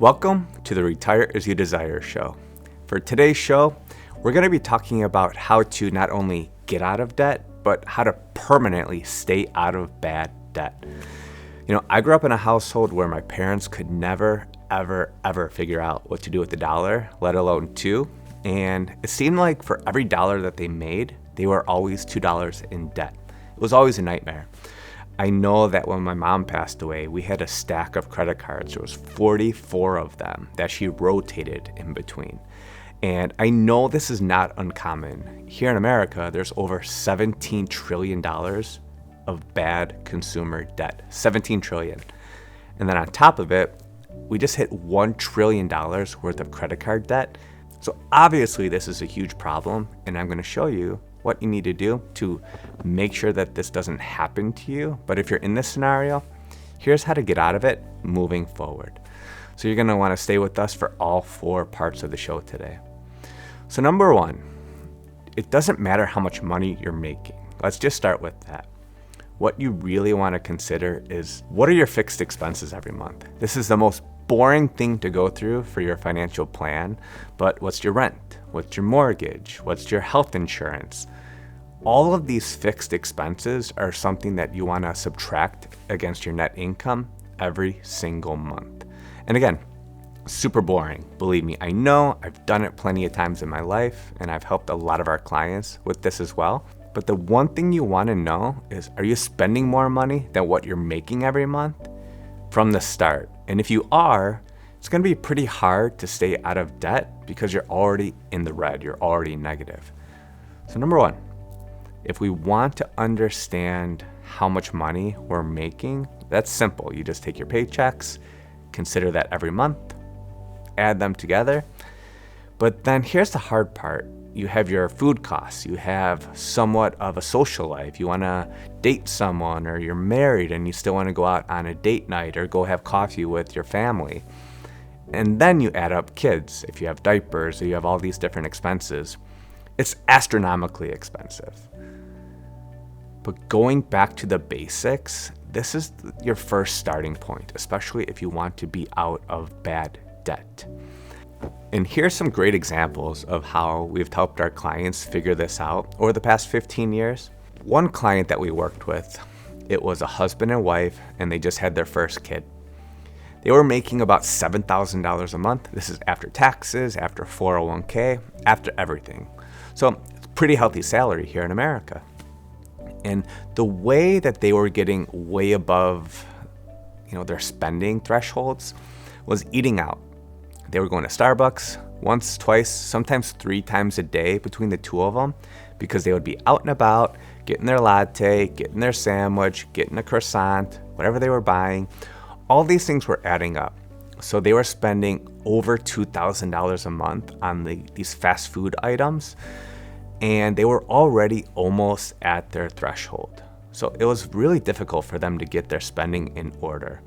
Welcome to the Retire As You Desire show. For today's show, we're going to be talking about how to not only get out of debt, but how to permanently stay out of bad debt. I grew up in a household where my parents could never, ever figure out what to do with the dollar, let alone two. And it seemed like for every dollar that they made, they were always $2 in debt. It was always a nightmare. I know that when my mom passed away, we had a stack of credit cards. There was 44 of them that she rotated in between. And I know this is not uncommon. Here in America, there's over $17 trillion of bad consumer debt. 17 trillion. And then on top of it, we just hit $1 trillion worth of credit card debt. So obviously this is a huge problem, and I'm going to show you what you need to do to make sure that this doesn't happen to you. But if you're in this scenario, here's how to get out of it moving forward. So you're going to want to stay with us for all four parts of the show today. So number one, it doesn't matter how much money you're making. Let's just start with that. What you really want to consider is, what are your fixed expenses every month? This is the most boring thing to go through for your financial plan, but what's your rent? What's your mortgage? What's your health insurance? All of these fixed expenses are something that you want to subtract against your net income every single month. And again, super boring. Believe me, I know. I've done it plenty of times in my life, and I've helped a lot of our clients with this as well. But the one thing you want to know is, are you spending more money than what you're making every month from the start? And if you are, it's going to be pretty hard to stay out of debt because you're already in the red. You're already negative. So number one, if we want to understand how much money we're making, that's simple. You just take your paychecks, consider that every month, add them together. But then here's the hard part. You have your food costs. You have somewhat of a social life. You want to date someone, or you're married and you still want to go out on a date night or go have coffee with your family. And then you add up kids. If you have diapers, or you have all these different expenses, it's astronomically expensive. But going back to the basics, this is your first starting point, especially if you want to be out of bad debt. And here's some great examples of how we've helped our clients figure this out over the past 15 years. One client that we worked with, it was a husband and wife, and they just had their first kid. They were making about $7,000 a month. This is after taxes, after 401k, after everything. So it's a pretty healthy salary here in America. And the way that they were getting way above, their spending thresholds was eating out. They were going to Starbucks once, twice, sometimes 3 times a day between the two of them, because they would be out and about, getting their latte, getting their sandwich, getting a croissant, whatever they were buying. All these things were adding up. So they were spending over $2,000 a month on these fast food items, and they were already almost at their threshold. So it was really difficult for them to get their spending in order.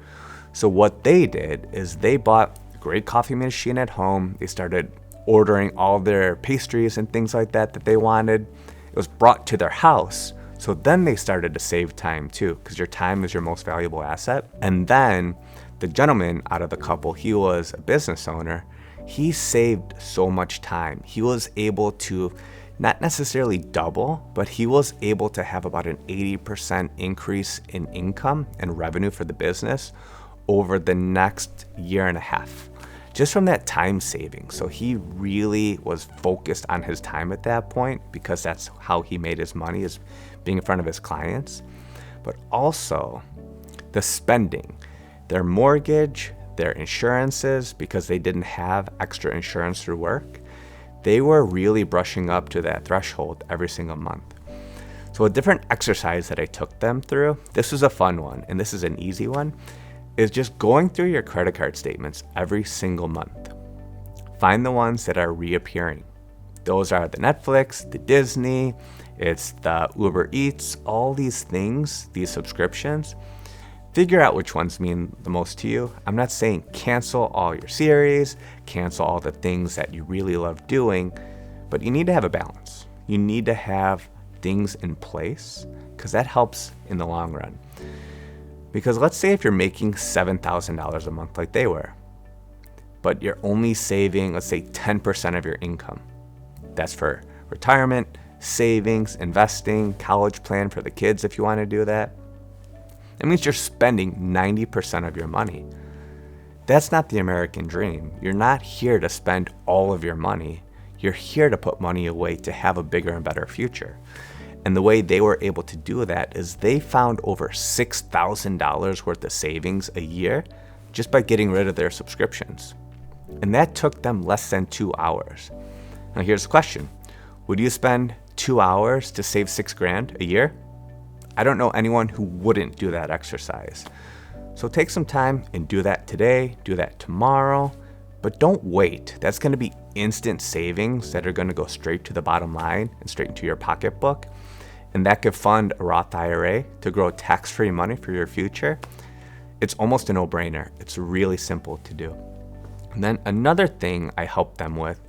So what they did is they bought great coffee machine at home. They started ordering all their pastries and things like that they wanted. It was brought to their house. So then they started to save time too, because your time is your most valuable asset. And then the gentleman out of the couple, he was a business owner. He saved so much time. He was able to not necessarily double, but he was able to have about an 80% increase in income and revenue for the business over the next year and a half, just from that time saving. So he really was focused on his time at that point, because that's how he made his money, is being in front of his clients. But also the spending, their mortgage, their insurances, because they didn't have extra insurance through work, they were really brushing up to that threshold every single month. So a different exercise that I took them through, this was a fun one, and this is an easy one, is just going through your credit card statements every single month. Find the ones that are reappearing. Those are the Netflix, the Disney, it's the Uber Eats, all these things, these subscriptions. Figure out which ones mean the most to you. I'm not saying cancel all your series, cancel all the things that you really love doing, but you need to have a balance. You need to have things in place, because that helps in the long run. Because let's say if you're making $7,000 a month like they were, but you're only saving, let's say, 10% of your income. That's for retirement, savings, investing, college plan for the kids if you want to do that. It means you're spending 90% of your money. That's not the American dream. You're not here to spend all of your money. You're here to put money away to have a bigger and better future. And the way they were able to do that is they found over $6,000 worth of savings a year just by getting rid of their subscriptions. And that took them less than 2 hours. Now here's the question. Would you spend 2 hours to save $6,000 a year? I don't know anyone who wouldn't do that exercise. So take some time and do that today, do that tomorrow, but don't wait. That's going to be instant savings that are going to go straight to the bottom line and straight into your pocketbook. And that could fund a Roth IRA to grow tax-free money for your future. It's almost a no-brainer. It's really simple to do. And then another thing I helped them with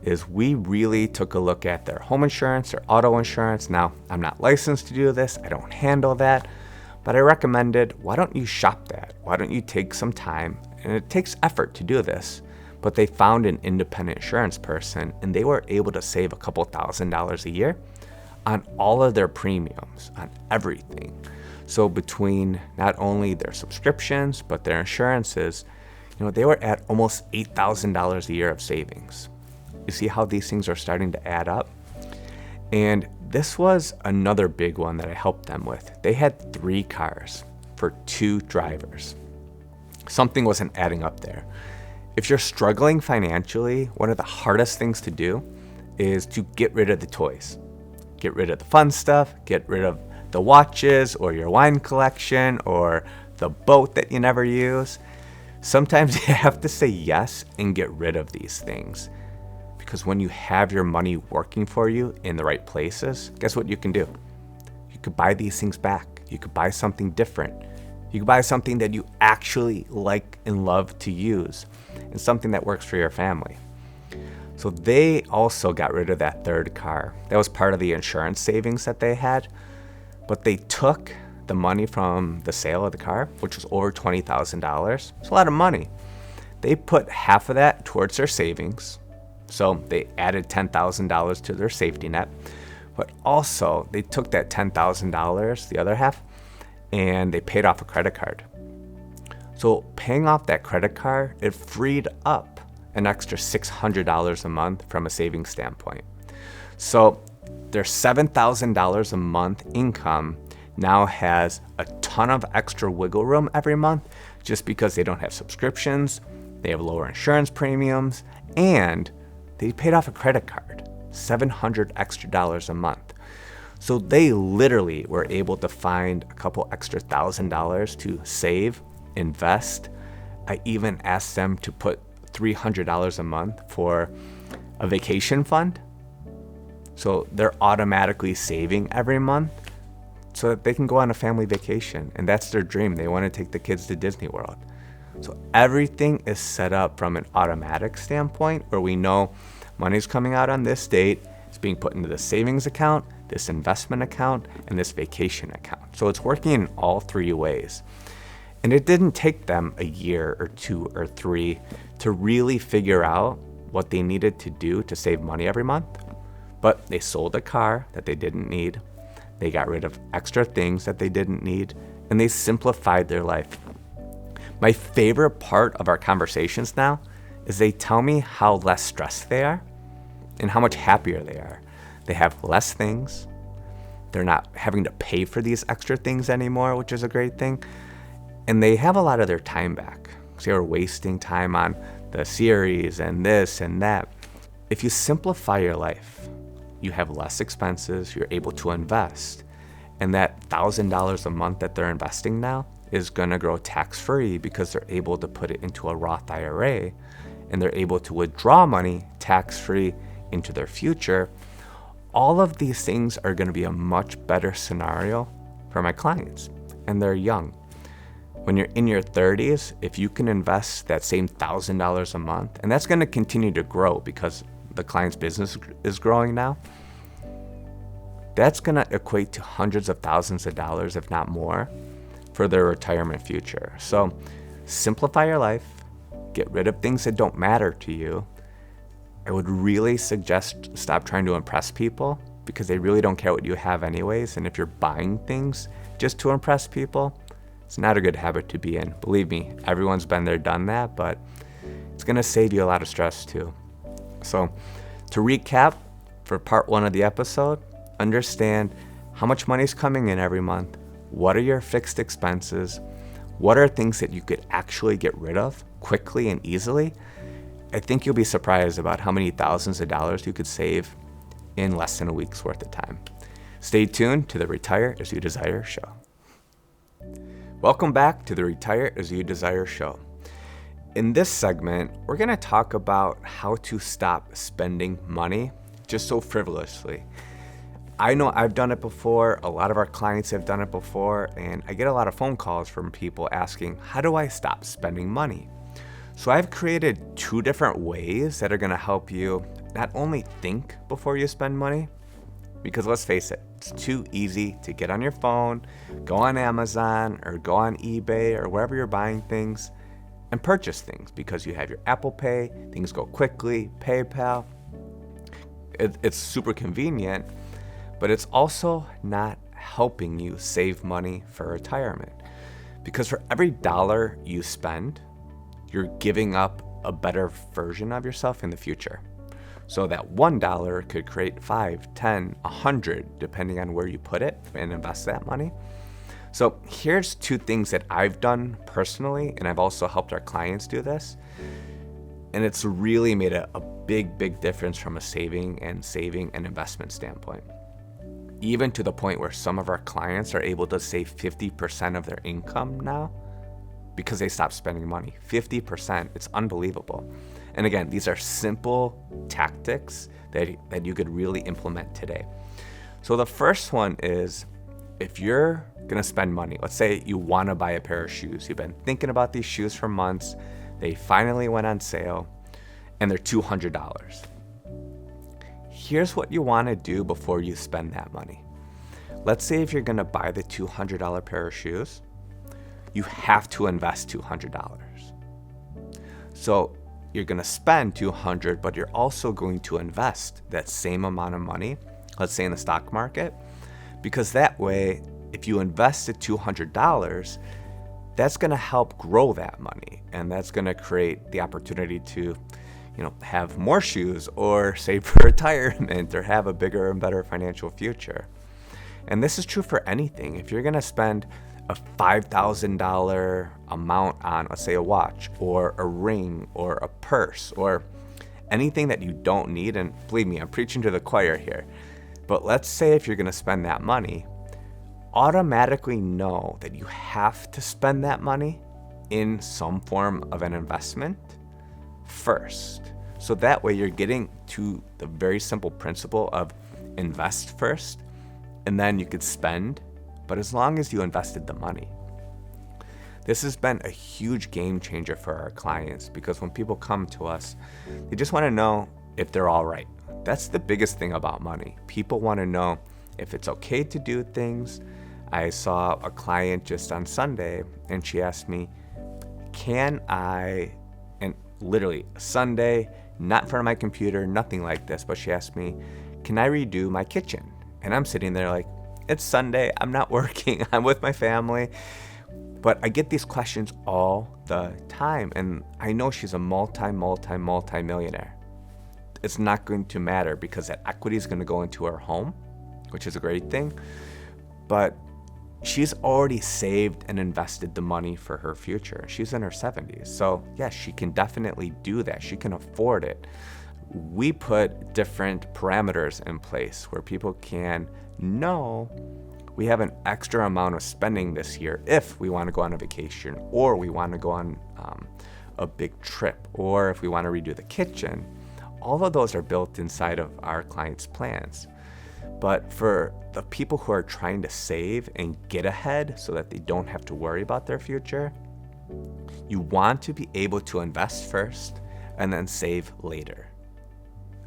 is we really took a look at their home insurance, their auto insurance. Now, I'm not licensed to do this. I don't handle that. But I recommended, why don't you shop that? Why don't you take some time? And it takes effort to do this. But they found an independent insurance person, and they were able to save a couple $1,000s a year on all of their premiums, on everything. So between not only their subscriptions, but their insurances, they were at almost $8,000 a year of savings. You see how these things are starting to add up? And this was another big one that I helped them with. They had 3 cars for 2 drivers. Something wasn't adding up there. If you're struggling financially, one of the hardest things to do is to get rid of the toys. Get rid of the fun stuff, get rid of the watches or your wine collection or the boat that you never use. Sometimes you have to say yes and get rid of these things. Because when you have your money working for you in the right places, guess what you can do? You could buy these things back. You could buy something different. You could buy something that you actually like and love to use and something that works for your family. So they also got rid of that 3rd car. That was part of the insurance savings that they had. But they took the money from the sale of the car, which was over $20,000. It's a lot of money. They put half of that towards their savings. So they added $10,000 to their safety net, but also they took that $10,000, the other half, and they paid off a credit card. So paying off that credit card, it freed up an extra $600 a month from a savings standpoint. So their $7,000 a month income now has a ton of extra wiggle room every month just because they don't have subscriptions, they have lower insurance premiums, and they paid off a credit card, $700 extra a month. So they literally were able to find a couple extra $1,000 to save, invest. I even asked them to put $300 a month for a vacation fund. So they're automatically saving every month so that they can go on a family vacation. And that's their dream. They want to take the kids to Disney World. So everything is set up from an automatic standpoint where we know money's coming out on this date, it's being put into this savings account, this investment account, and this vacation account. So it's working in all 3 ways. And it didn't take them a year or 2 or 3 to really figure out what they needed to do to save money every month. But they sold a car that they didn't need, they got rid of extra things that they didn't need, and they simplified their life. My favorite part of our conversations now is they tell me how less stressed they are and how much happier they are. They have less things. They're not having to pay for these extra things anymore, which is a great thing. And they have a lot of their time back because they were wasting time on the series and this and that. If you simplify your life, you have less expenses, you're able to invest. And that $1,000 a month that they're investing now is going to grow tax-free because they're able to put it into a Roth IRA and they're able to withdraw money tax-free into their future. All of these things are going to be a much better scenario for my clients, and they're young. When you're in your 30s, if you can invest that same $1,000 a month, and that's going to continue to grow because the client's business is growing now, that's going to equate to hundreds of thousands of dollars, if not more, for their retirement future. So simplify your life, get rid of things that don't matter to you, I would really suggest stop trying to impress people, because they really don't care what you have anyways. And if you're buying things just to impress people, it's not a good habit to be in. Believe me, everyone's been there, done that, but it's gonna save you a lot of stress too. So to recap, for part 1 of the episode, understand how much money is coming in every month, what are your fixed expenses, what are things that you could actually get rid of quickly and easily. I think you'll be surprised about how many thousands of dollars you could save in less than a week's worth of time. Stay tuned to the Retire As You Desire show. Welcome back to the Retire As You Desire show. In this segment, we're going to talk about how to stop spending money just so frivolously. I know I've done it before, a lot of our clients have done it before, and I get a lot of phone calls from people asking, how do I stop spending money? So I've created 2 different ways that are going to help you not only think before you spend money, because let's face it, it's too easy to get on your phone, go on Amazon or go on eBay or wherever you're buying things and purchase things because you have your Apple Pay, things go quickly, PayPal. It's super convenient, but it's also not helping you save money for retirement, because for every dollar you spend, you're giving up a better version of yourself in the future. So that $1 could create 5, 10, 100, depending on where you put it and invest that money. So here's 2 things that I've done personally, and I've also helped our clients do this. And it's really made a big difference from a saving and investment standpoint. Even to the point where some of our clients are able to save 50% of their income now because they stopped spending money. 50%, it's unbelievable. And again, these are simple tactics that you could really implement today. So the first one is, if you're gonna spend money, let's say you wanna buy a pair of shoes. You've been thinking about these shoes for months. They finally went on sale and they're $200. Here's what you wanna do before you spend that money. Let's say if you're gonna buy the $200 pair of shoes, you have to invest $200. So you're gonna spend $200, but you're also going to invest that same amount of money, let's say in the stock market, because that way, if you invest the $200, that's gonna help grow that money, and that's gonna create the opportunity to, have more shoes or save for retirement or have a bigger and better financial future. And this is true for anything. If you're gonna spend a $5,000 amount on, let's say, a watch or a ring or a purse or anything that you don't need, and believe me, I'm preaching to the choir here, but let's say if you're gonna spend that money, automatically know that you have to spend that money in some form of an investment first. So that way you're getting to the very simple principle of invest first, and then you could spend, but as long as you invested the money. This has been a huge game changer for our clients, because when people come to us, they just want to know if they're all right. That's the biggest thing about money. People want to know if it's okay to do things. I saw a client just on Sunday, and she asked me, can I, and literally Sunday, not in front of my computer, nothing like this, but she asked me, can I redo my kitchen? And I'm sitting there like, it's Sunday, I'm not working, I'm with my family. But I get these questions all the time, and I know she's a multi-millionaire. It's not going to matter, because that equity is going to go into her home, which is a great thing. But she's already saved and invested the money for her future. She's in her 70s. So yes, she can definitely do that. She can afford it. We put different parameters in place where people can know we have an extra amount of spending this year if we want to go on a vacation, or we want to go on a big trip, or if we want to redo the kitchen. All of those are built inside of our clients' plans. But for the people who are trying to save and get ahead so that they don't have to worry about their future, you want to be able to invest first and then save later.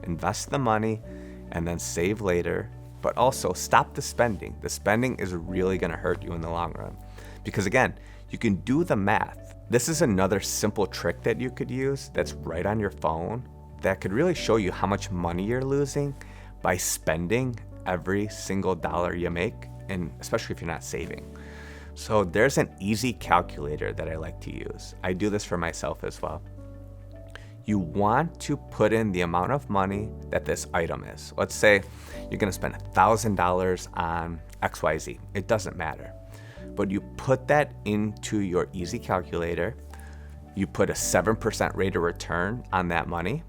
Invest the money and then save later, but also stop the spending. The spending is really going to hurt you in the long run. Because again, you can do the math. This is another simple trick that you could use that's right on your phone that could really show you how much money you're losing by spending every single dollar you make, and especially if you're not saving. So there's an easy calculator that I like to use. I do this for myself as well. You want to put in the amount of money that this item is. Let's say you're gonna spend $1,000 on XYZ. It doesn't matter. But you put that into your easy calculator. You put a 7% rate of return on that money.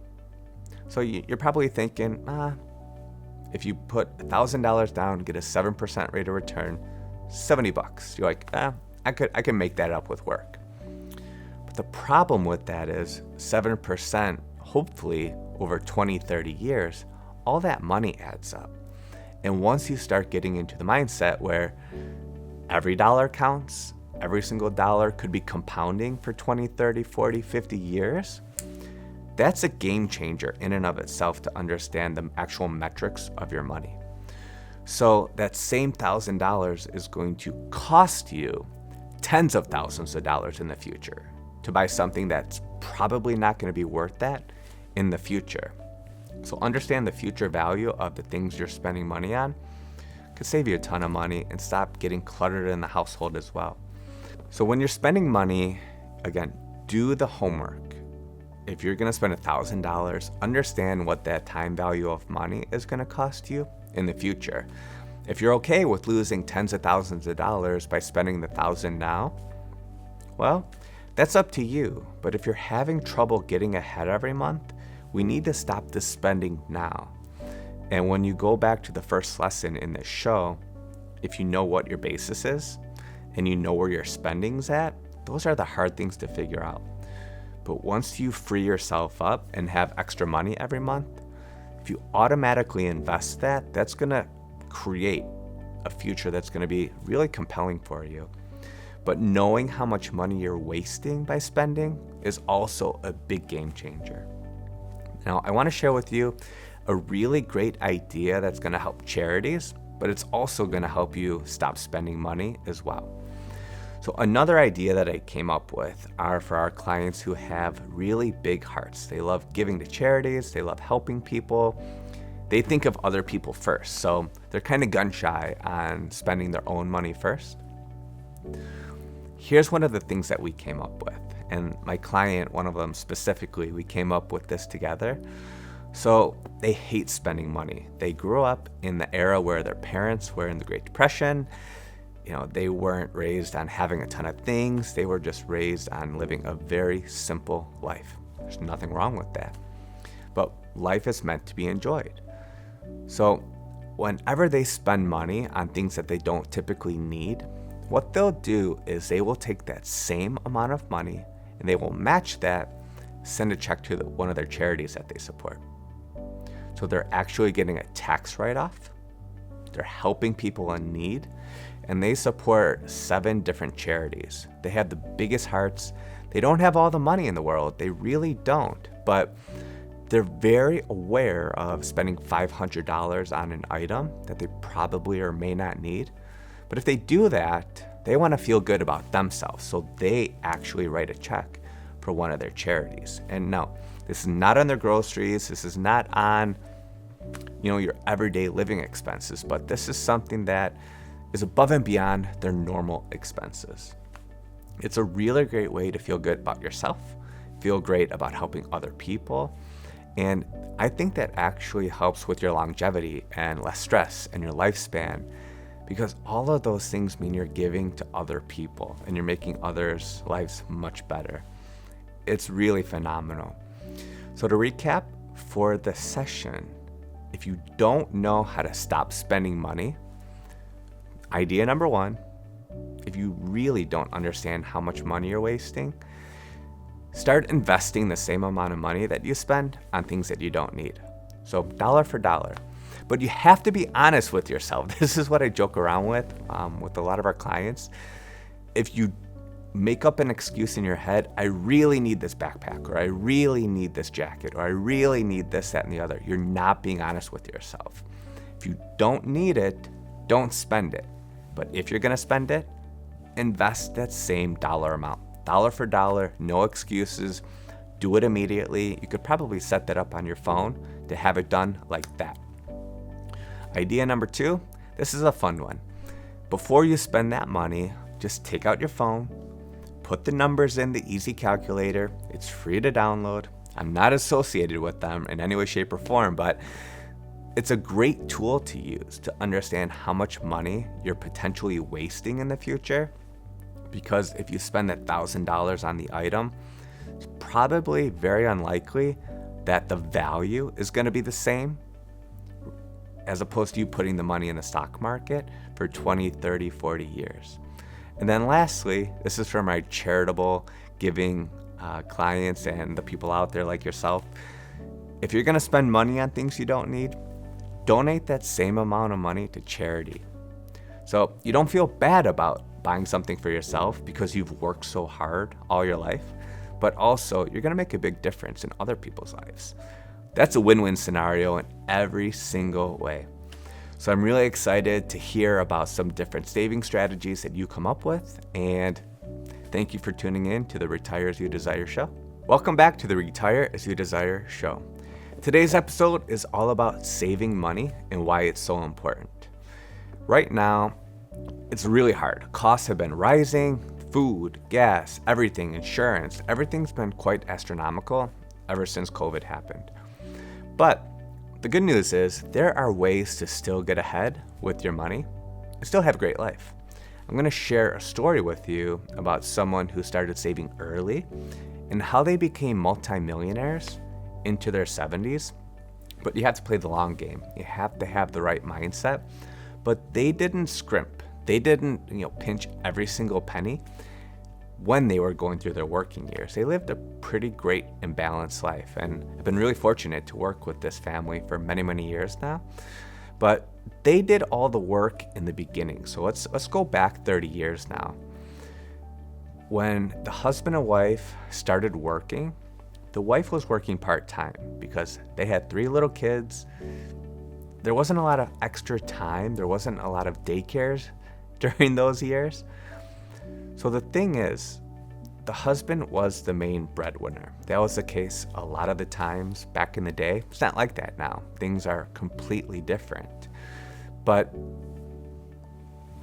So you're probably thinking, if you put $1,000 down, get a 7% rate of return, $70. You're like, I can make that up with work. But the problem with that is 7%, hopefully over 20, 30 years, all that money adds up. And once you start getting into the mindset where every dollar counts, every single dollar could be compounding for 20, 30, 40, 50 years, that's a game changer in and of itself to understand the actual metrics of your money. So that same $1,000 is going to cost you tens of thousands of dollars in the future to buy something that's probably not going to be worth that in the future. So understand the future value of the things you're spending money on could save you a ton of money and stop getting cluttered in the household as well. So when you're spending money, again, do the homework. If you're going to spend $1,000, understand what that time value of money is going to cost you in the future. If you're okay with losing tens of thousands of dollars by spending the $1,000 now, well, that's up to you. But if you're having trouble getting ahead every month, we need to stop the spending now. And when you go back to the first lesson in this show, if you know what your basis is and you know where your spending's at, those are the hard things to figure out. But once you free yourself up and have extra money every month, if you automatically invest that, that's gonna create a future that's gonna be really compelling for you. But knowing how much money you're wasting by spending is also a big game changer. Now, I wanna share with you a really great idea that's gonna help charities, but it's also gonna help you stop spending money as well. So another idea that I came up with are for our clients who have really big hearts. They love giving to charities, they love helping people. They think of other people first, so they're kind of gun shy on spending their own money first. Here's one of the things that we came up with, and my client, one of them specifically, we came up with this together. So they hate spending money. They grew up in the era where their parents were in the Great Depression. They weren't raised on having a ton of things. They were just raised on living a very simple life. There's nothing wrong with that. But life is meant to be enjoyed. So whenever they spend money on things that they don't typically need, what they'll do is they will take that same amount of money and they will match that, send a check to one of their charities that they support. So they're actually getting a tax write-off. They're helping people in need. And they support 7 different charities. They have the biggest hearts. They don't have all the money in the world. They really don't. But they're very aware of spending $500 on an item that they probably or may not need. But if they do that, they want to feel good about themselves. So they actually write a check for one of their charities. And no, this is not on their groceries. This is not on, your everyday living expenses. But this is something that is above and beyond their normal expenses. It's a really great way to feel good about yourself, feel great about helping other people, and I think that actually helps with your longevity and less stress and your lifespan, because all of those things mean you're giving to other people and you're making others' lives much better. It's really phenomenal. So to recap for the session, if you don't know how to stop spending money, idea number 1, if you really don't understand how much money you're wasting, start investing the same amount of money that you spend on things that you don't need. So dollar for dollar. But you have to be honest with yourself. This is what I joke around with a lot of our clients. If you make up an excuse in your head, I really need this backpack, or I really need this jacket, or I really need this, that, and the other, you're not being honest with yourself. If you don't need it, don't spend it. But if you're gonna spend it, invest that same dollar amount. Dollar for dollar, no excuses. Do it immediately. You could probably set that up on your phone to have it done like that. Idea number 2, this is a fun one. Before you spend that money, just take out your phone, put the numbers in the easy calculator. It's free to download. I'm not associated with them in any way, shape, or form, but it's a great tool to use to understand how much money you're potentially wasting in the future. Because if you spend $1,000 on the item, it's probably very unlikely that the value is going to be the same as opposed to you putting the money in the stock market for 20, 30, 40 years. And then lastly, this is for my charitable giving clients and the people out there like yourself. If you're going to spend money on things you don't need, donate that same amount of money to charity. So you don't feel bad about buying something for yourself because you've worked so hard all your life, but also you're going to make a big difference in other people's lives. That's a win-win scenario in every single way. So I'm really excited to hear about some different saving strategies that you come up with, and thank you for tuning in to the Retire As You Desire show. Welcome back to the Retire As You Desire show. Today's episode is all about saving money and why it's so important. Right now, it's really hard. Costs have been rising, food, gas, everything, insurance, everything's been quite astronomical ever since COVID happened. But the good news is there are ways to still get ahead with your money and still have a great life. I'm going to share a story with you about someone who started saving early and how they became multimillionaires into their 70s. But you have to play the long game. You have to have the right mindset. But they didn't scrimp. They didn't, pinch every single penny when they were going through their working years. They lived a pretty great and balanced life. And I've been really fortunate to work with this family for many, many years now. But they did all the work in the beginning. So let's go back 30 years now. When the husband and wife started working, the wife was working part-time because they had 3 little kids. There wasn't a lot of extra time. There wasn't a lot of daycares during those years. So the thing is, the husband was the main breadwinner. That was the case a lot of the times back in the day. It's not like that now. Things are completely different. But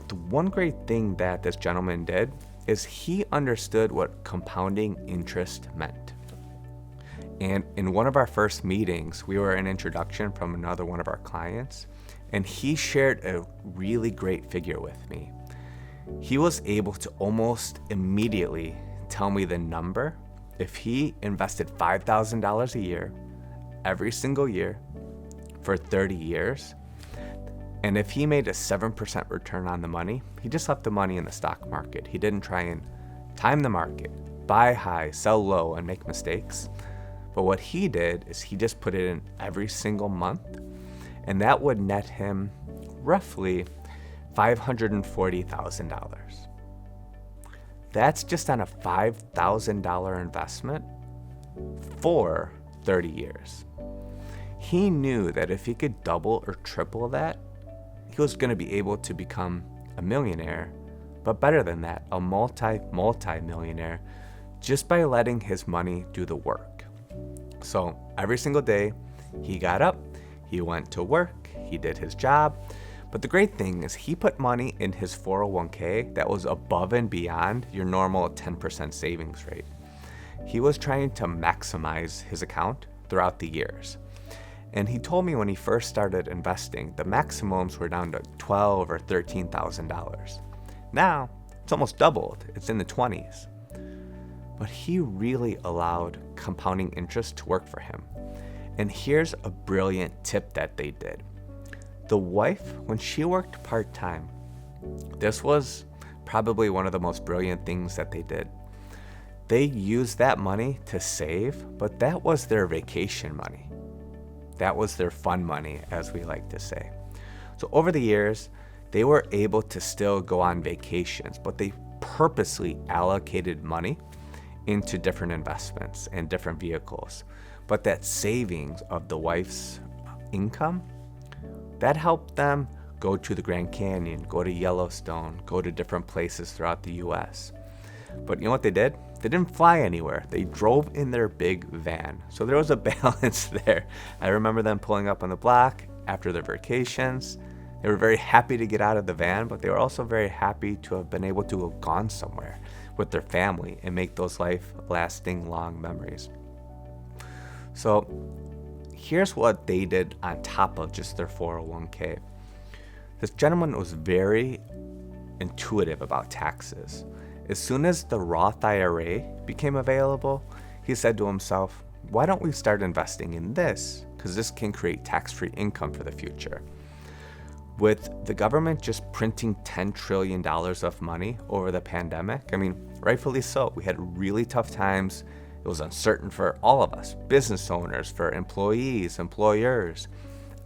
the one great thing that this gentleman did is he understood what compounding interest meant. And in one of our first meetings, we were an introduction from another one of our clients, and he shared a really great figure with me. He was able to almost immediately tell me the number if he invested $5,000 a year, every single year, for 30 years. And if he made a 7% return on the money, he just left the money in the stock market. He didn't try and time the market, buy high, sell low, and make mistakes. But what he did is he just put it in every single month, and that would net him roughly $540,000. That's just on a $5,000 investment for 30 years. He knew that if he could double or triple that, he was going to be able to become a millionaire, but better than that, a multi-millionaire, just by letting his money do the work. So every single day, he got up, he went to work, he did his job. But the great thing is he put money in his 401k that was above and beyond your normal 10% savings rate. He was trying to maximize his account throughout the years. And he told me when he first started investing, the maximums were down to $12,000 or $13,000. Now, it's almost doubled. It's in the 20s. But he really allowed compounding interest to work for him. And here's a brilliant tip that they did. The wife, when she worked part-time, this was probably one of the most brilliant things that they did. They used that money to save, but that was their vacation money. That was their fun money, as we like to say. So over the years, they were able to still go on vacations, but they purposely allocated money into different investments and different vehicles. But that savings of the wife's income, that helped them go to the Grand Canyon, go to Yellowstone, go to different places throughout the US. But you know what they did? They didn't fly anywhere. They drove in their big van. So there was a balance there. I remember them pulling up on the block after their vacations. They were very happy to get out of the van, but they were also very happy to have been able to have gone somewhere with their family and make those life-lasting long memories. So here's what they did on top of just their 401k. This gentleman was very intuitive about taxes. As soon as the Roth IRA became available, he said to himself, why don't we start investing in this? Because this can create tax-free income for the future. With the government just printing $10 trillion of money over the pandemic, rightfully so. We had really tough times. It was uncertain for all of us, business owners, for employees, employers.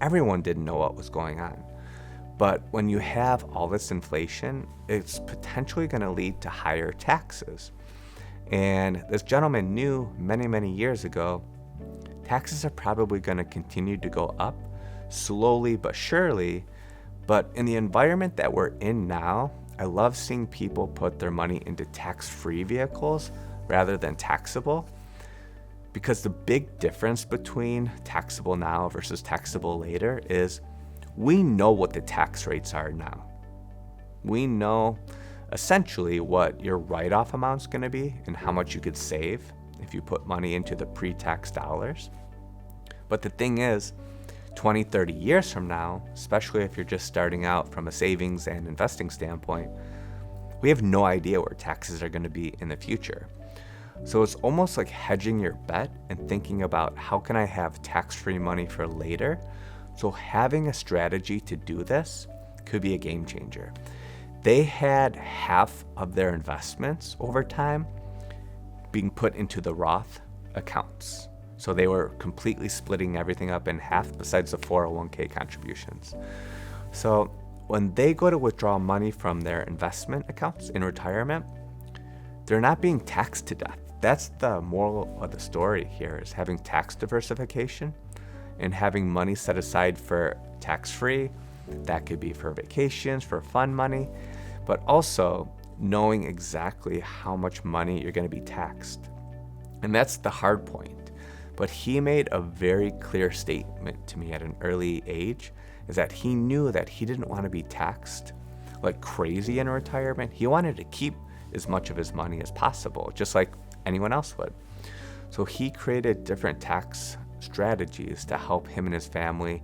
Everyone didn't know what was going on. But when you have all this inflation, it's potentially going to lead to higher taxes. And this gentleman knew many, many years ago, taxes are probably going to continue to go up slowly but surely. But in the environment that we're in now, I love seeing people put their money into tax-free vehicles rather than taxable. Because the big difference between taxable now versus taxable later is we know what the tax rates are now. We know essentially what your write-off amount's going to be and how much you could save if you put money into the pre-tax dollars. But the thing is, 20, 30 years from now, especially if you're just starting out from a savings and investing standpoint, we have no idea where taxes are going to be in the future. So it's almost like hedging your bet and thinking about how can I have tax-free money for later. So having a strategy to do this could be a game changer. They had half of their investments over time being put into the Roth accounts. So they were completely splitting everything up in half besides the 401k contributions. So when they go to withdraw money from their investment accounts in retirement, they're not being taxed to death. That's the moral of the story here, is having tax diversification and having money set aside for tax-free. That could be for vacations, for fun money, but also knowing exactly how much money you're going to be taxed. And that's the hard point. But he made a very clear statement to me at an early age, is that he knew that he didn't want to be taxed like crazy in retirement. He wanted to keep as much of his money as possible, just like anyone else would. So he created different tax strategies to help him and his family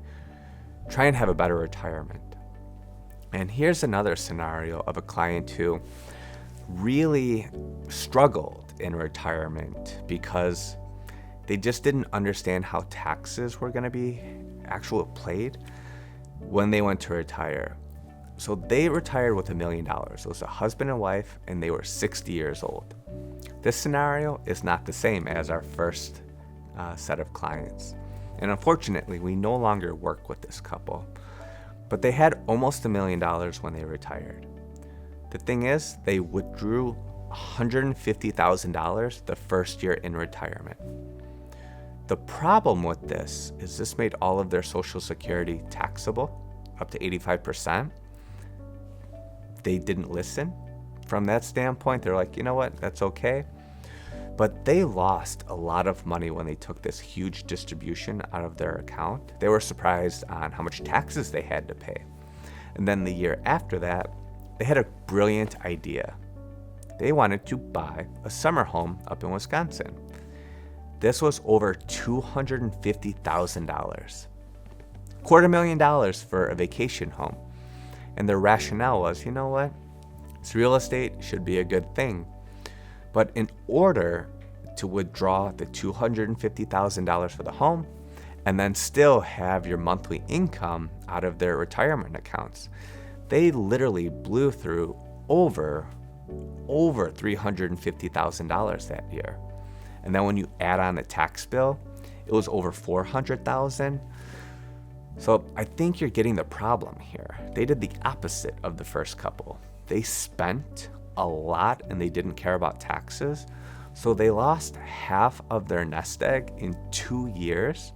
try and have a better retirement. And here's another scenario of a client who really struggled in retirement because they just didn't understand how taxes were going to be actually played when they went to retire. So they retired with $1 million. It was a husband and wife, and they were 60 years old. This scenario is not the same as our first set of clients. And unfortunately, we no longer work with this couple. But they had almost $1 million when they retired. The thing is, they withdrew $150,000 the first year in retirement. The problem with this is this made all of their Social Security taxable, up to 85%. They didn't listen. From that standpoint, they're like, you know what, that's okay. But they lost a lot of money when they took this huge distribution out of their account. They were surprised on how much taxes they had to pay. And then the year after that, they had a brilliant idea. They wanted to buy a summer home up in Wisconsin. This was over $250,000. $250,000 for a vacation home. And their rationale was, you know what? This real estate should be a good thing. But in order to withdraw the $250,000 for the home and then still have your monthly income out of their retirement accounts, they literally blew through over $350,000 that year. And then when you add on the tax bill, it was over $400,000. So I think you're getting the problem here. They did the opposite of the first couple. They spent a lot and they didn't care about taxes. So they lost half of their nest egg in 2 years.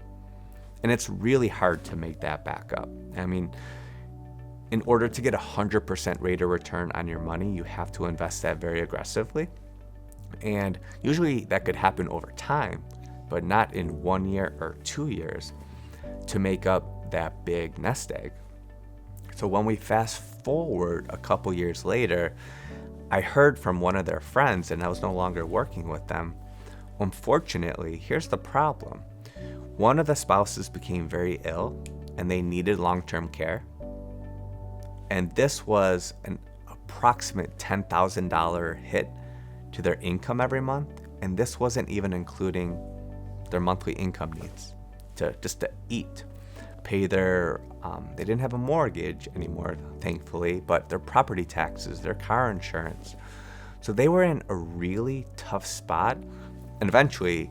And it's really hard to make that back up. I mean, In order to get 100% rate of return on your money, you have to invest that very aggressively. And usually that could happen over time, but not in 1 year or 2 years to make up that big nest egg. So when we fast forward a couple years later, I heard from one of their friends, and I was no longer working with them. Unfortunately, here's the problem. One of the spouses became very ill and they needed long-term care. And this was an approximate $10,000 hit to their income every month. And this wasn't even including their monthly income needs to eat, pay their, they didn't have a mortgage anymore, thankfully, but their property taxes, their car insurance. So they were in a really tough spot. And eventually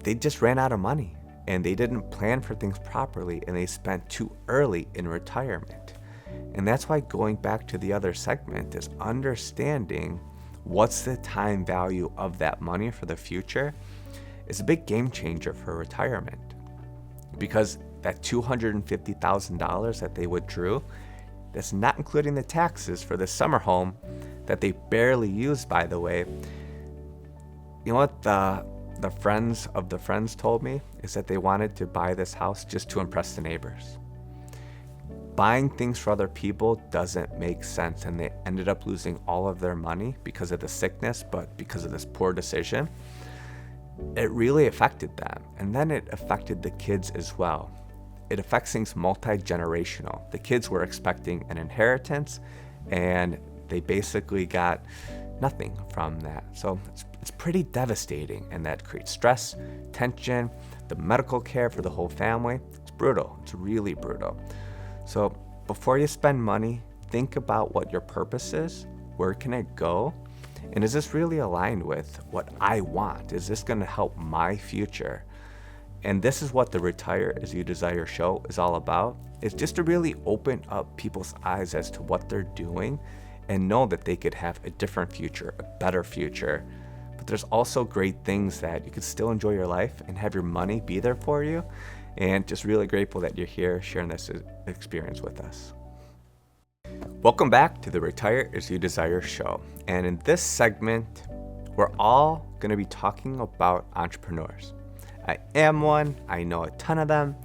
they just ran out of money and they didn't plan for things properly and they spent too early in retirement. And that's why going back to the other segment is understanding what's the time value of that money for the future is a big game changer for retirement. Because that $250,000 that they withdrew, that's not including the taxes for the summer home that they barely used, by the way. You know what the friends of the friends told me is that they wanted to buy this house just to impress the neighbors. Buying things for other people doesn't make sense, and they ended up losing all of their money because of the sickness, but because of this poor decision. It really affected them, and then it affected the kids as well. It affects things multi-generational. The kids were expecting an inheritance, and they basically got nothing from that. So it's pretty devastating, and that creates stress, tension, the medical care for the whole family. It's brutal. It's really brutal. So before you spend money, think about what your purpose is. Where can it go? And is this really aligned with what I want? Is this going to help my future? And this is what the Retire As You Desire show is all about. It's just to really open up people's eyes as to what they're doing and know that they could have a different future, a better future. But there's also great things that you could still enjoy your life and have your money be there for you. And just really grateful that you're here sharing this experience with us. Welcome back to the Retire As You Desire show. And in this segment, we're all going to be talking about entrepreneurs. I am one. I know a ton of them.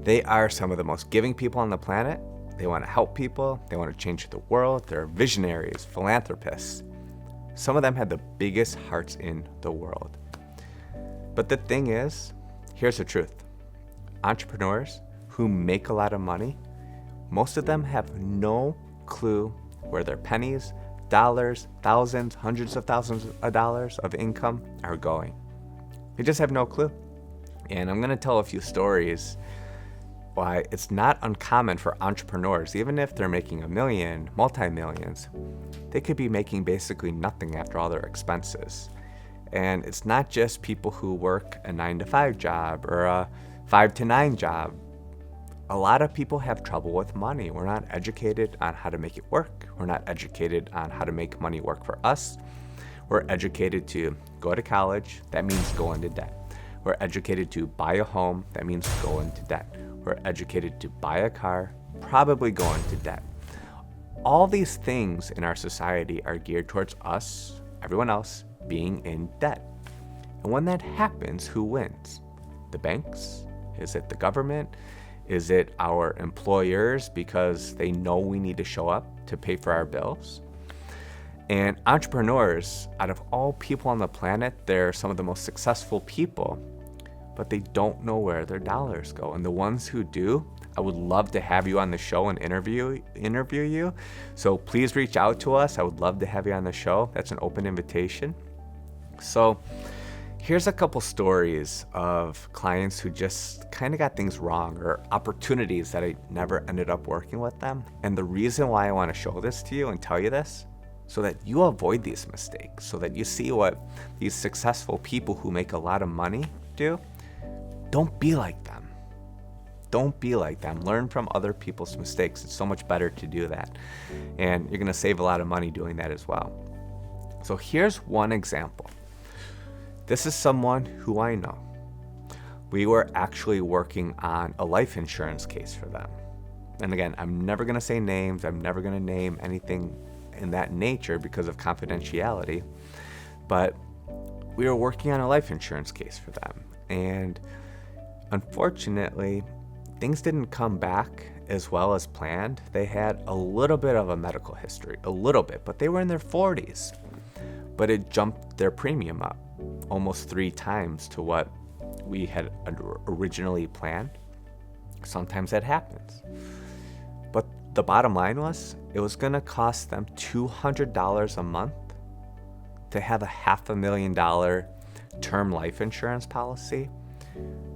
They are some of the most giving people on the planet. They want to help people. They want to change the world. They're visionaries, philanthropists. Some of them have the biggest hearts in the world. But the thing is, here's the truth. Entrepreneurs who make a lot of money, most of them have no clue where their pennies, dollars, thousands, hundreds of thousands of dollars of income are going. They just have no clue. And I'm going to tell a few stories why it's not uncommon for entrepreneurs, even if they're making $1 million, multi-millions, they could be making basically nothing after all their expenses. And it's not just people who work a 9-to-5 job or a 5-to-9 job. A lot of people have trouble with money. We're not educated on how to make it work. We're not educated on how to make money work for us. We're educated to go to college. That means go into debt. We're educated to buy a home. That means go into debt. We're educated to buy a car, probably go into debt. All these things in our society are geared towards us, everyone else, being in debt. And when that happens, who wins? The banks? Is it the government? Is it our employers because they know we need to show up to pay for our bills? And entrepreneurs, out of all people on the planet, they're some of the most successful people, but they don't know where their dollars go. And the ones who do, I would love to have you on the show and interview you. So please reach out to us. I would love to have you on the show. That's an open invitation. So here's a couple stories of clients who just kind of got things wrong, or opportunities that I never ended up working with them. And the reason why I want to show this to you and tell you this, so that you avoid these mistakes, so that you see what these successful people who make a lot of money do. Don't be like them. Don't be like them. Learn from other people's mistakes. It's so much better to do that. And you're going to save a lot of money doing that as well. So here's one example. This is someone who I know. We were actually working on a life insurance case for them. And again, I'm never going to say names. I'm never going to name anything in that nature because of confidentiality. But we were working on a life insurance case for them. And unfortunately, things didn't come back as well as planned. They had a little bit of a medical history, a little bit, but they were in their 40s. But it jumped their premium up almost 3 times to what we had originally planned. Sometimes that happens. But the bottom line was, it was going to cost them $200 a month to have a $500,000 term life insurance policy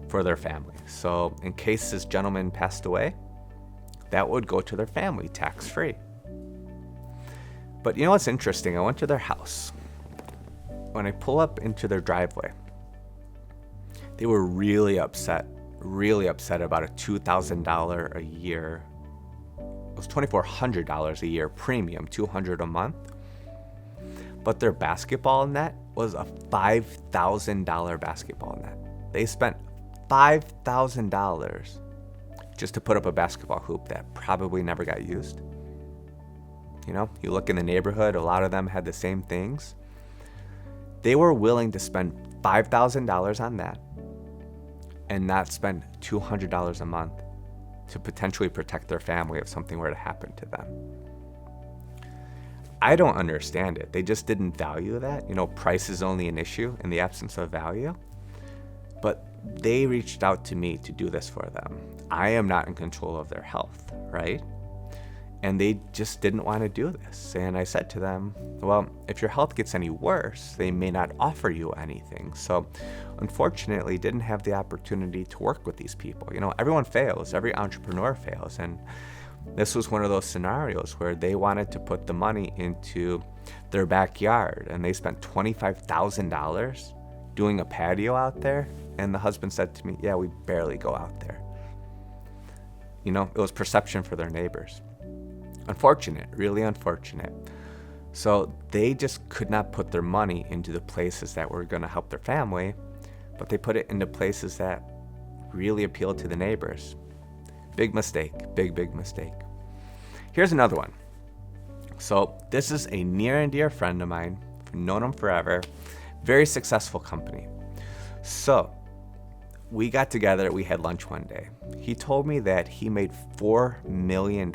for their family. So in case this gentleman passed away, that would go to their family tax-free. But you know what's interesting? I went to their house. When I pull up into their driveway, they were really upset about a $2,000 a year. It was $2,400 a year premium, $200 a month. But their basketball net was a $5,000 basketball net. They spent $5,000 just to put up a basketball hoop that probably never got used. You know, you look in the neighborhood, a lot of them had the same things. They were willing to spend $5,000 on that and not spend $200 a month to potentially protect their family if something were to happen to them. I don't understand it. They just didn't value that. You know, price is only an issue in the absence of value. But they reached out to me to do this for them. I am not in control of their health, right? And they just didn't want to do this. And I said to them, well, if your health gets any worse, they may not offer you anything. So unfortunately, didn't have the opportunity to work with these people. You know, everyone fails, every entrepreneur fails. And this was one of those scenarios where they wanted to put the money into their backyard and they spent $25,000 doing a patio out there. And the husband said to me, yeah, we barely go out there. You know, it was perception for their neighbors. Unfortunate, really unfortunate. So they just could not put their money into the places that were going to help their family, but they put it into places that really appealed to the neighbors. Big mistake, big mistake. Here's another one. So this is a near and dear friend of mine. I've known him forever. Very successful company. So we got together, we had lunch one day. He told me that he made $4 million.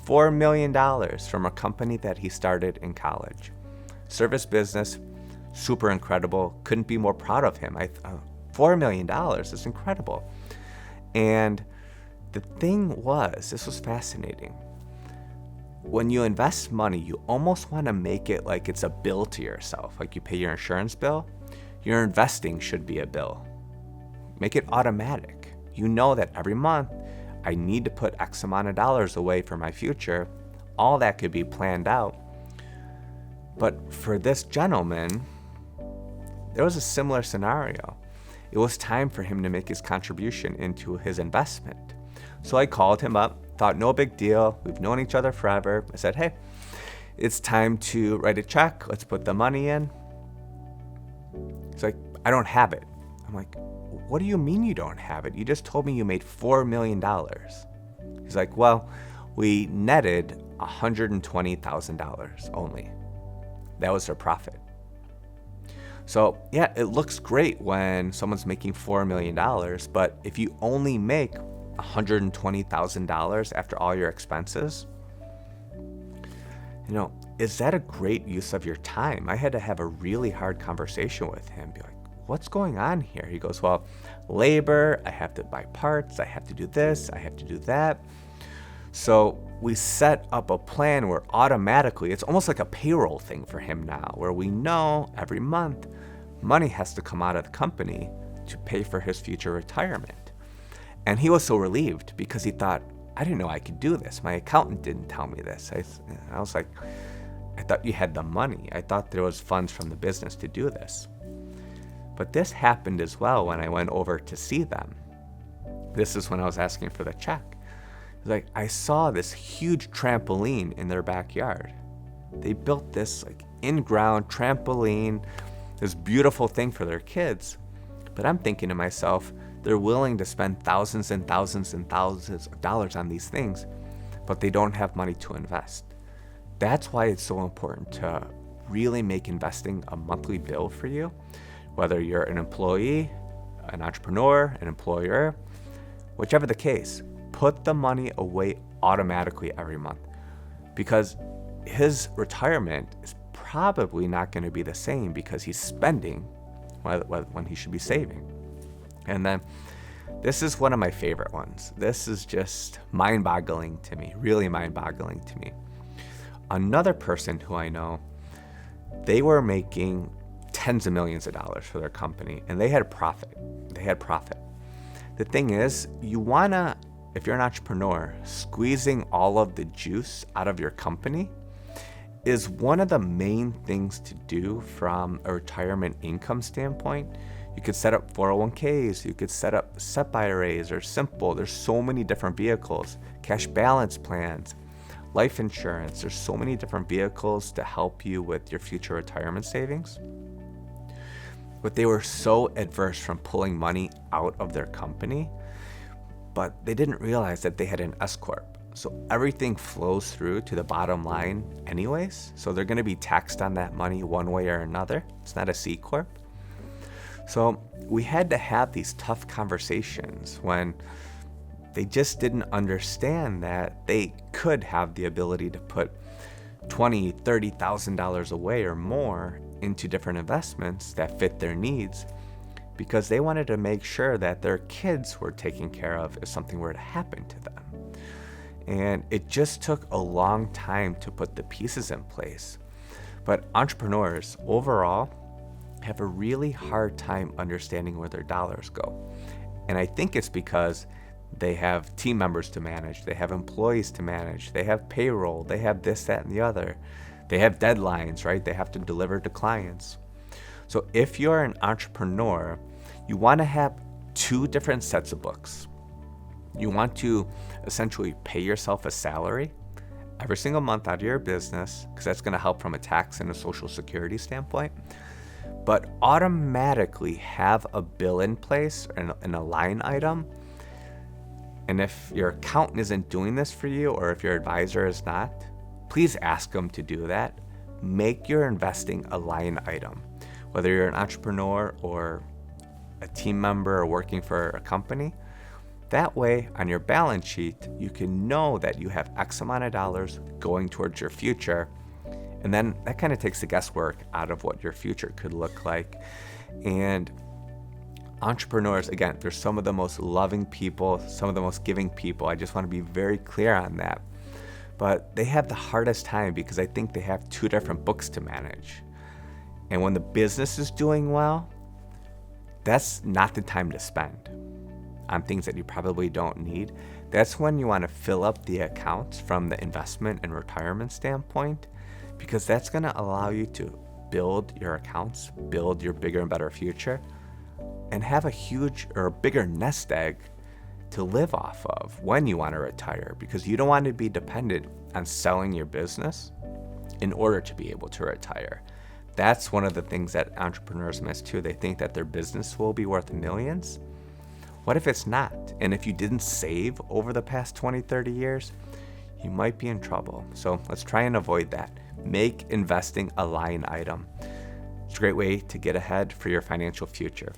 $4 million from a company that he started in college. Service business, super incredible. Couldn't be more proud of him. $4 million is incredible. And the thing was, this was fascinating. When you invest money, you almost want to make it like it's a bill to yourself. Like you pay your insurance bill, your investing should be a bill. Make it automatic. You know that every month, I need to put X amount of dollars away for my future. All that could be planned out. But for this gentleman, there was a similar scenario. It was time for him to make his contribution into his investment. So I called him up, thought no big deal. We've known each other forever. I said, hey, it's time to write a check. Let's put the money in. He's like, I don't have it. I'm like, what do you mean you don't have it? You just told me you made $4 million. He's like, well, we netted $120,000 only. That was their profit. So yeah, it looks great when someone's making $4 million, but if you only make $120,000 after all your expenses, you know, is that a great use of your time? I had to have a really hard conversation with him, be like, what's going on here? He goes, well, labor, I have to buy parts, I have to do this, I have to do that. So we set up a plan where automatically, it's almost like a payroll thing for him now, where we know every month money has to come out of the company to pay for his future retirement. And he was so relieved because he thought, I didn't know I could do this. My accountant didn't tell me this. I was like, I thought you had the money. I thought there was funds from the business to do this. But this happened as well when I went over to see them. This is when I was asking for the check. It's like, I saw this huge trampoline in their backyard. They built this like in-ground trampoline, this beautiful thing for their kids. But I'm thinking to myself, They're willing to spend thousands and thousands and thousands of dollars on these things, but they don't have money to invest. That's why it's so important to really make investing a monthly bill for you, whether you're an employee, an entrepreneur, an employer, whichever the case. Put the money away automatically every month, because his retirement is probably not going to be the same because he's spending when he should be saving. And then this is one of my favorite ones. This is just mind-boggling to me, really mind-boggling to me. Another person who I know, they were making tens of millions of dollars for their company, and they had profit. The thing is, you wanna, if you're an entrepreneur, squeezing all of the juice out of your company is one of the main things to do from a retirement income standpoint. You could set up 401ks, you could set up SEP IRAs or simple. There's so many different vehicles, cash balance plans, life insurance. There's so many different vehicles to help you with your future retirement savings. But they were so adverse from pulling money out of their company, but they didn't realize that they had an S corp. So everything flows through to the bottom line anyways. So they're going to be taxed on that money one way or another. It's not a C corp. So we had to have these tough conversations when they just didn't understand that they could have the ability to put $20,000, $30,000 away or more into different investments that fit their needs, because they wanted to make sure that their kids were taken care of if something were to happen to them. And it just took a long time to put the pieces in place. But entrepreneurs overall have a really hard time understanding where their dollars go. And I think it's because they have team members to manage, they have employees to manage, they have payroll, they have this, that, and the other. They have deadlines, right? They have to deliver to clients. So if you're an entrepreneur, you want to have two different sets of books. You want to essentially pay yourself a salary every single month out of your business, because that's going to help from a tax and a social security standpoint, but automatically have a bill in place and a line item. And if your accountant isn't doing this for you, or if your advisor is not, please ask them to do that. Make your investing a line item, whether you're an entrepreneur or a team member or working for a company. That way, on your balance sheet, you can know that you have X amount of dollars going towards your future. And then that kind of takes the guesswork out of what your future could look like. And entrepreneurs, again, they're some of the most loving people, some of the most giving people. I just want to be very clear on that. But they have the hardest time because I think they have two different books to manage. And when the business is doing well, that's not the time to spend on things that you probably don't need. That's when you want to fill up the accounts from the investment and retirement standpoint, because that's going to allow you to build your accounts, build your bigger and better future, and have a huge or a bigger nest egg to live off of when you want to retire, because you don't want to be dependent on selling your business in order to be able to retire. That's one of the things that entrepreneurs miss too. They think that their business will be worth millions. What if it's not? And if you didn't save over the past 20, 30 years, you might be in trouble. So let's try and avoid that. Make investing a line item. It's a great way to get ahead for your financial future.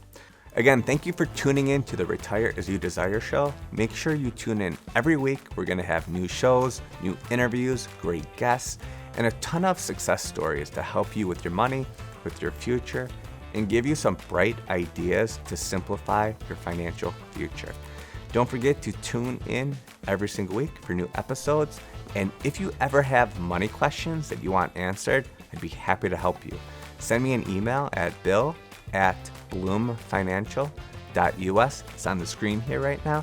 Again, thank you for tuning in to the Retire As You Desire show. Make sure you tune in every week. We're going to have new shows, new interviews, great guests, and a ton of success stories to help you with your money, with your future, and give you some bright ideas to simplify your financial future. Don't forget to tune in every single week for new episodes. And if you ever have money questions that you want answered, I'd be happy to help you. Send me an email at bill@bloomfinancial.us. It's on the screen here right now.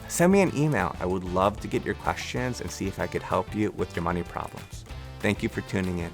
Send me an email. I would love to get your questions and see if I could help you with your money problems. Thank you for tuning in.